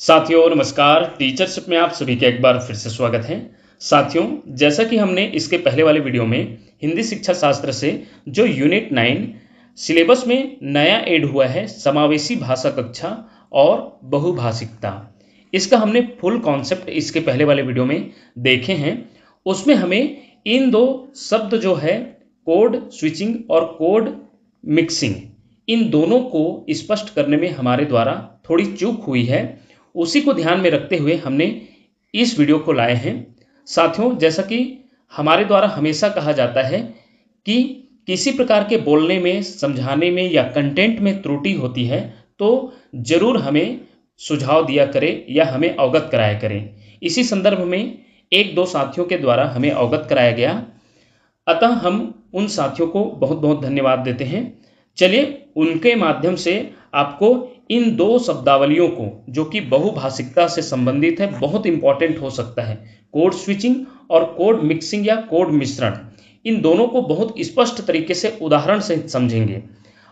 साथियों नमस्कार। टीचरशिप में आप सभी का एक बार फिर से स्वागत है। साथियों, जैसा कि हमने इसके पहले वाले वीडियो में हिंदी शिक्षा शास्त्र से जो यूनिट 9 सिलेबस में नया ऐड हुआ है, समावेशी भाषा कक्षा और बहुभाषिकता, इसका हमने फुल कॉन्सेप्ट इसके पहले वाले वीडियो में देखे हैं। उसमें हमें इन दो शब्द जो है कोड स्विचिंग और कोड मिक्सिंग, इन दोनों को स्पष्ट करने में हमारे द्वारा थोड़ी चूक हुई है। उसी को ध्यान में रखते हुए हमने इस वीडियो को लाए हैं। साथियों, जैसा कि हमारे द्वारा हमेशा कहा जाता है कि किसी प्रकार के बोलने में, समझाने में या कंटेंट में त्रुटि होती है तो जरूर हमें सुझाव दिया करें या हमें अवगत कराया करें। इसी संदर्भ में एक दो साथियों के द्वारा हमें अवगत कराया गया, अतः हम उन साथियों को बहुत बहुत धन्यवाद देते हैं। चलिए उनके माध्यम से आपको इन दो शब्दावलियों को, जो कि बहुभाषिकता से संबंधित है, बहुत इंपॉर्टेंट हो सकता है, कोड स्विचिंग और कोड मिक्सिंग या कोड मिश्रण, इन दोनों को बहुत स्पष्ट तरीके से उदाहरण सहित समझेंगे।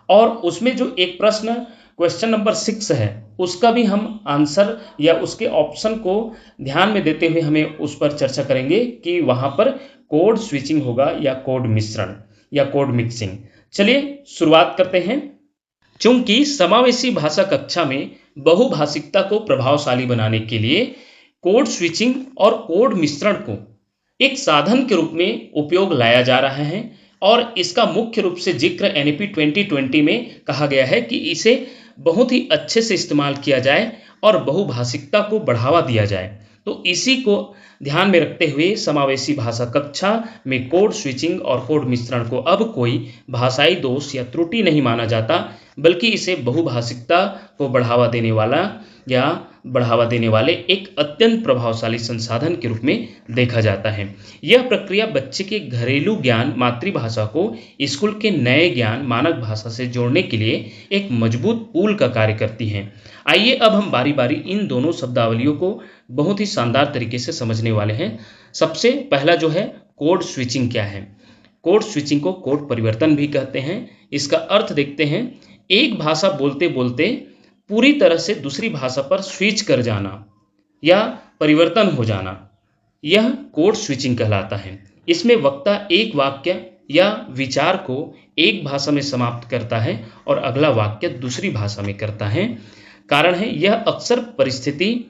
और उसमें जो एक प्रश्न क्वेश्चन नंबर 6 है, उसका भी हम आंसर या उसके ऑप्शन को ध्यान में देते हुए हमें उस पर चर्चा करेंगे कि वहां पर कोड स्विचिंग होगा या कोड मिश्रण या कोड मिक्सिंग। चलिए शुरुआत करते हैं। चूंकि समावेशी भाषा कक्षा में बहुभाषिकता को प्रभावशाली बनाने के लिए कोड स्विचिंग और कोड मिश्रण को एक साधन के रूप में उपयोग लाया जा रहा है और इसका मुख्य रूप से जिक्र एनईपी 2020 में कहा गया है कि इसे बहुत ही अच्छे से इस्तेमाल किया जाए और बहुभाषिकता को बढ़ावा दिया जाए। तो इसी को ध्यान में रखते हुए समावेशी भाषा कक्षा में कोड स्विचिंग और कोड मिश्रण को अब कोई भाषाई दोष या त्रुटि नहीं माना जाता, बल्कि इसे बहुभाषिकता को बढ़ावा देने वाले एक अत्यंत प्रभावशाली संसाधन के रूप में देखा जाता है। यह प्रक्रिया बच्चे के घरेलू ज्ञान मातृभाषा को स्कूल के नए ज्ञान मानक भाषा से जोड़ने के लिए एक मजबूत पुल का कार्य करती है। आइए अब हम बारी बारी इन दोनों शब्दावलियों को बहुत ही शानदार तरीके से समझने वाले हैं। सबसे पहला जो है कोड स्विचिंग क्या है। कोड स्विचिंग को कोड परिवर्तन भी कहते हैं। इसका अर्थ देखते हैं, एक भाषा बोलते बोलते पूरी तरह से दूसरी भाषा पर स्विच कर जाना या परिवर्तन हो जाना, यह कोड स्विचिंग कहलाता है। इसमें वक्ता एक वाक्य या विचार को एक भाषा में समाप्त करता है और अगला वाक्य दूसरी भाषा में करता है। कारण है, यह अक्सर परिस्थिति,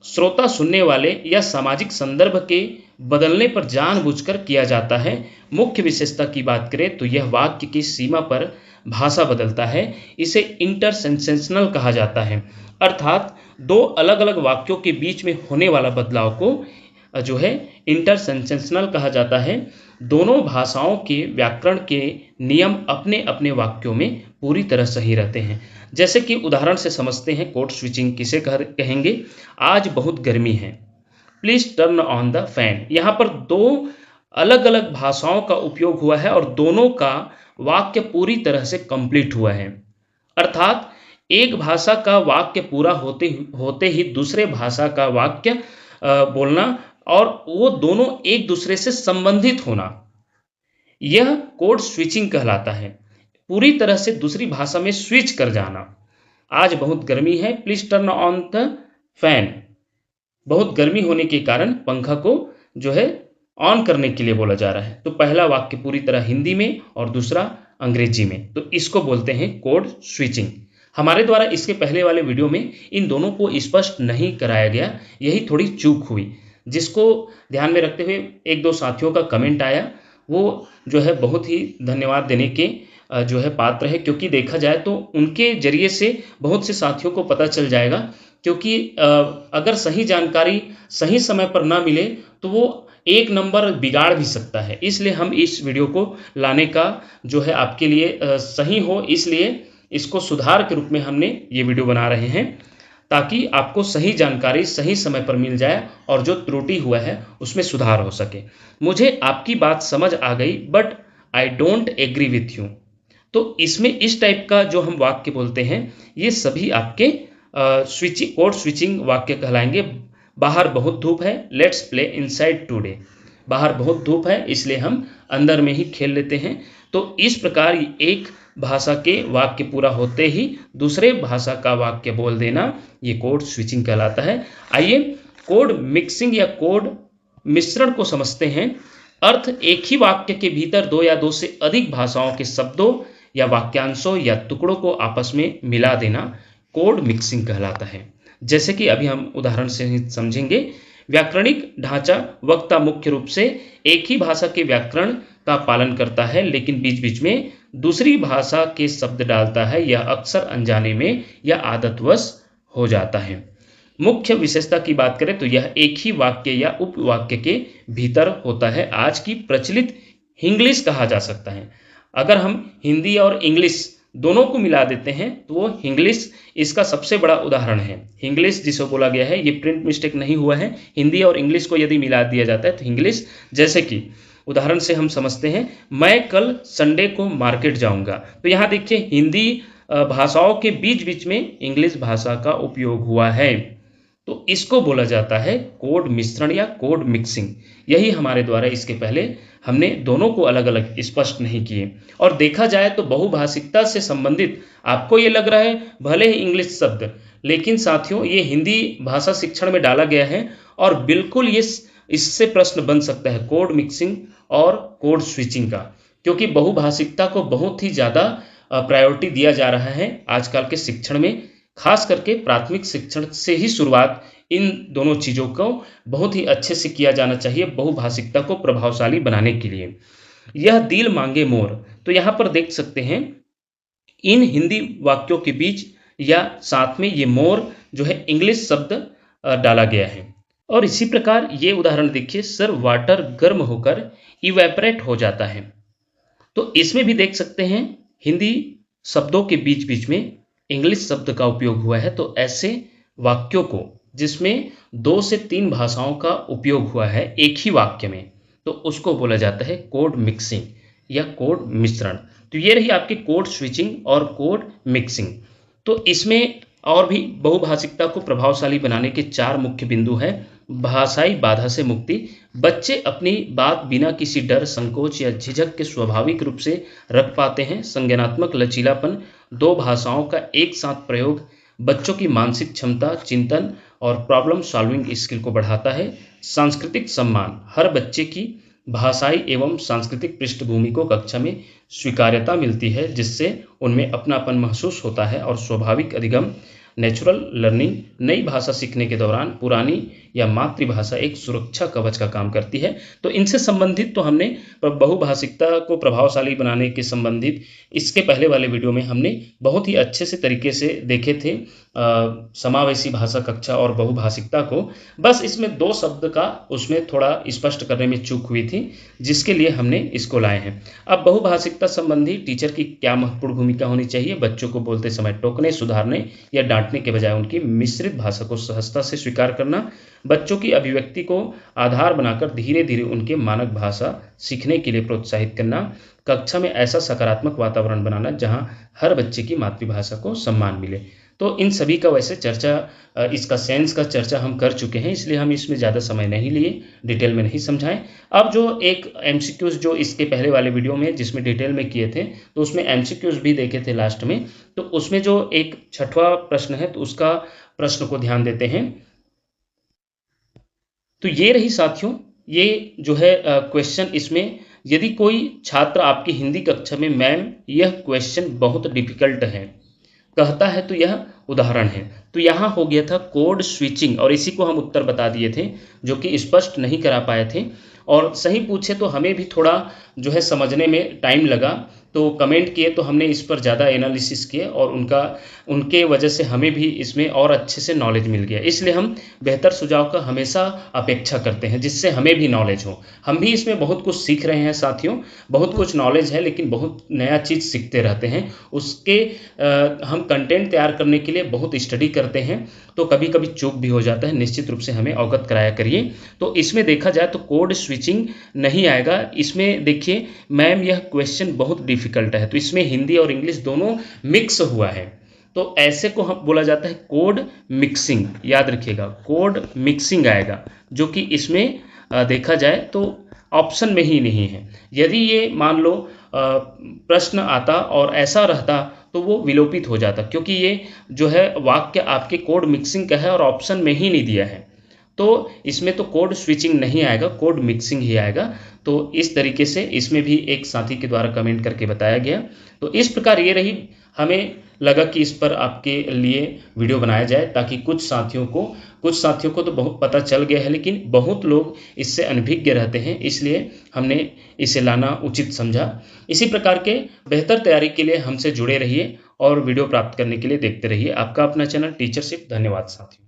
श्रोता सुनने वाले या सामाजिक संदर्भ के बदलने पर जानबूझकर किया जाता है। मुख्य विशेषता की बात करें तो यह वाक्य की सीमा पर भाषा बदलता है। इसे इंटरसेंसेशनल कहा जाता है, अर्थात दो अलग अलग वाक्यों के बीच में होने वाला बदलाव को जो है इंटरसेंसेशनल कहा जाता है। दोनों भाषाओं के व्याकरण के नियम अपने अपने वाक्यों में पूरी तरह सही रहते हैं। जैसे कि उदाहरण से समझते हैं, कोड स्विचिंग किसे कहेंगे। आज बहुत गर्मी है, please turn on the fan. यहाँ पर दो अलग अलग भाषाओं का उपयोग हुआ है और दोनों का वाक्य पूरी तरह से कंप्लीट हुआ है, अर्थात एक भाषा का वाक्य पूरा होते ही दूसरे भाषा का वाक्य बोलना और वो दोनों एक दूसरे से संबंधित होना, यह कोड स्विचिंग कहलाता है। पूरी तरह से दूसरी भाषा में स्विच कर जाना। आज बहुत गर्मी है, please turn on the fan. बहुत गर्मी होने के कारण पंखा को जो है ऑन करने के लिए बोला जा रहा है। तो पहला वाक्य पूरी तरह हिंदी में और दूसरा अंग्रेजी में, तो इसको बोलते हैं कोड स्विचिंग। हमारे द्वारा इसके पहले वाले वीडियो में इन दोनों को स्पष्ट नहीं कराया गया, यही थोड़ी चूक हुई, जिसको ध्यान में रखते हुए एक दो साथियों का कमेंट आया। वो जो है बहुत ही धन्यवाद देने के जो है पात्र है, क्योंकि देखा जाए तो उनके जरिए से बहुत से साथियों को पता चल जाएगा। क्योंकि अगर सही जानकारी सही समय पर ना मिले तो वो एक नंबर बिगाड़ भी सकता है। इसलिए हम इस वीडियो को लाने का जो है आपके लिए सही हो, इसलिए इसको सुधार के रूप में हमने ये वीडियो बना रहे हैं, ताकि आपको सही जानकारी सही समय पर मिल जाए और जो त्रुटि हुआ है उसमें सुधार हो सके। मुझे आपकी बात समझ आ गई, but I don't agree with you. तो इसमें इस टाइप का जो हम वाक्य बोलते हैं, ये सभी आपके कोड स्विचिंग वाक्य कहलाएंगे। बाहर बहुत धूप है, लेट्स प्ले इनसाइड टुडे। बाहर बहुत धूप है, इसलिए हम अंदर में ही खेल लेते हैं। तो इस प्रकार एक भाषा के वाक्य पूरा होते ही दूसरे भाषा का वाक्य बोल देना, ये कोड स्विचिंग कहलाता है। आइए कोड मिक्सिंग या कोड मिश्रण को समझते हैं। अर्थ एक ही वाक्य के भीतर दो या दो से अधिक भाषाओं के शब्दों या वाक्यांशों या टुकड़ों को आपस में मिला देना कोड मिक्सिंग कहलाता है। जैसे कि अभी हम उदाहरण से ही समझेंगे। व्याकरणिक ढांचा वक्ता मुख्य रूप से एक ही भाषा के व्याकरण का पालन करता है, लेकिन बीच बीच में दूसरी भाषा के शब्द डालता है। यह अक्सर अनजाने में या आदतवश हो जाता है। मुख्य विशेषता की बात करें तो यह एक ही वाक्य या उपवाक्य के भीतर होता है। आज की प्रचलित हिंग्लिश कहा जा सकता है। अगर हम हिंदी और इंग्लिश दोनों को मिला देते हैं तो वो हिंग्लिश इसका सबसे बड़ा उदाहरण है। हिंग्लिश जिसे बोला गया है, ये प्रिंट मिस्टेक नहीं हुआ है। हिंदी और इंग्लिश को यदि मिला दिया जाता है तो हिंग्लिश, जैसे कि उदाहरण से हम समझते हैं, मैं कल संडे को मार्केट जाऊंगा। तो यहाँ देखिए हिंदी भाषाओं के बीच बीच में इंग्लिश भाषा का उपयोग हुआ है, तो इसको बोला जाता है कोड मिश्रण या कोड मिक्सिंग। यही हमारे द्वारा इसके पहले हमने दोनों को अलग अलग स्पष्ट नहीं किए। और देखा जाए तो बहुभाषिकता से संबंधित आपको ये लग रहा है भले ही इंग्लिश शब्द, लेकिन साथियों ये हिंदी भाषा शिक्षण में डाला गया है और बिल्कुल ये इससे प्रश्न बन सकता है कोड मिक्सिंग और कोड स्विचिंग का, क्योंकि बहुभाषिकता को बहुत ही ज़्यादा प्रायोरिटी दिया जा रहा है आजकल के शिक्षण में। खास करके प्राथमिक शिक्षण से ही शुरुआत इन दोनों चीज़ों को बहुत ही अच्छे से किया जाना चाहिए बहुभाषिकता को प्रभावशाली बनाने के लिए। यह दिल मांगे मोर, तो यहाँ पर देख सकते हैं इन हिंदी वाक्यों के बीच या साथ में ये मोर जो है इंग्लिश शब्द डाला गया है। और इसी प्रकार ये उदाहरण देखिए, सर वाटर गर्म होकर इवेपरेट हो जाता है। तो इसमें भी देख सकते हैं हिंदी शब्दों के बीच बीच में इंग्लिश शब्द का उपयोग हुआ है। तो ऐसे वाक्यों को जिसमें 2 से 3 भाषाओं का उपयोग हुआ है एक ही वाक्य में, तो उसको बोला जाता है कोड मिक्सिंग या कोड मिश्रण। तो ये रही आपकी कोड स्विचिंग और कोड मिक्सिंग। तो इसमें और भी बहुभाषिकता को प्रभावशाली बनाने के 4 मुख्य बिंदु हैं। भाषाई बाधा से मुक्ति, बच्चे अपनी बात बिना किसी डर, संकोच या झिझक के स्वाभाविक रूप से रख पाते हैं। संज्ञानात्मक लचीलापन, 2 भाषाओं का एक साथ प्रयोग बच्चों की मानसिक क्षमता, चिंतन और प्रॉब्लम सॉल्विंग स्किल को बढ़ाता है। सांस्कृतिक सम्मान, हर बच्चे की भाषाई एवं सांस्कृतिक पृष्ठभूमि को कक्षा में स्वीकार्यता मिलती है, जिससे उनमें अपनापन महसूस होता है और स्वाभाविक अधिगम नेचुरल लर्निंग। नई भाषा सीखने के दौरान पुरानी या मातृभाषा एक सुरक्षा कवच का काम करती है। तो इनसे संबंधित तो हमने बहुभाषिकता को प्रभावशाली बनाने के संबंधित इसके पहले वाले वीडियो में हमने बहुत ही अच्छे से तरीके से देखे थे समावेशी भाषा कक्षा और बहुभाषिकता को। बस इसमें 2 शब्द का उसमें थोड़ा स्पष्ट करने में चूक हुई थी, जिसके लिए हमने इसको लाए हैं। अब बहुभाषिकता संबंधी टीचर की क्या महत्वपूर्ण भूमिका होनी चाहिए? बच्चों को बोलते समय टोकने, सुधारने या डांटने के बजाय उनकी मिश्रित भाषा को सहजता से स्वीकार करना। बच्चों की अभिव्यक्ति को आधार बनाकर धीरे धीरे उनके मानक भाषा सीखने के लिए प्रोत्साहित करना। कक्षा में ऐसा सकारात्मक वातावरण बनाना जहां हर बच्चे की मातृभाषा को सम्मान मिले। तो इन सभी का वैसे चर्चा, इसका सेंस का चर्चा हम कर चुके हैं, इसलिए हम इसमें ज़्यादा समय नहीं लिए, डिटेल में नहीं समझाएं। अब जो एक एमसीक्यूज जो इसके पहले वाले वीडियो में जिसमें डिटेल में किए थे, तो उसमें एमसीक्यूज भी देखे थे लास्ट में। तो उसमें जो एक 6वां प्रश्न है, तो उसका प्रश्न को ध्यान देते हैं। तो ये रही साथियों, ये जो है क्वेश्चन। इसमें यदि कोई छात्र आपकी हिंदी कक्षा में मैम यह क्वेश्चन बहुत डिफिकल्ट है कहता है, तो यह उदाहरण है। तो यहाँ हो गया था कोड स्विचिंग और इसी को हम उत्तर बता दिए थे, जो कि स्पष्ट नहीं करा पाए थे। और सही पूछे तो हमें भी थोड़ा जो है समझने में टाइम लगा, तो कमेंट किए तो हमने इस पर ज़्यादा एनालिसिस किए और उनके वजह से हमें भी इसमें और अच्छे से नॉलेज मिल गया। इसलिए हम बेहतर सुझाव का हमेशा अपेक्षा करते हैं, जिससे हमें भी नॉलेज हो। हम भी इसमें बहुत कुछ सीख रहे हैं साथियों, बहुत कुछ नॉलेज है, लेकिन बहुत नया चीज़ सीखते रहते हैं। उसके हम कंटेंट तैयार करने के लिए बहुत स्टडी करते हैं, तो कभी कभी चूक भी हो जाता है। निश्चित रूप से हमें अवगत कराया करिए। तो इसमें देखा जाए तो कोड स्विचिंग नहीं आएगा। इसमें देखिए मैम यह क्वेश्चन बहुत डिफिकल्ट है, तो इसमें हिंदी और इंग्लिश दोनों मिक्स हुआ है, तो ऐसे को हम बोला जाता है कोड मिक्सिंग। याद रखिएगा कोड मिक्सिंग आएगा, जो कि इसमें देखा जाए तो ऑप्शन में ही नहीं है। यदि ये मान लो प्रश्न आता और ऐसा रहता तो वो विलोपित हो जाता, क्योंकि ये जो है वाक्य आपके कोड मिक्सिंग का है और ऑप्शन में ही नहीं दिया है। तो इसमें तो कोड स्विचिंग नहीं आएगा, कोड मिक्सिंग ही आएगा। तो इस तरीके से इसमें भी एक साथी के द्वारा कमेंट करके बताया गया। तो इस प्रकार ये रही, हमें लगा कि इस पर आपके लिए वीडियो बनाया जाए, ताकि कुछ साथियों को तो बहुत पता चल गया है, लेकिन बहुत लोग इससे अनभिज्ञ रहते हैं, इसलिए हमने इसे लाना उचित समझा। इसी प्रकार के बेहतर तैयारी के लिए हमसे जुड़े रहिए और वीडियो प्राप्त करने के लिए देखते रहिए आपका अपना चैनल टीचरशिप। धन्यवाद साथियों।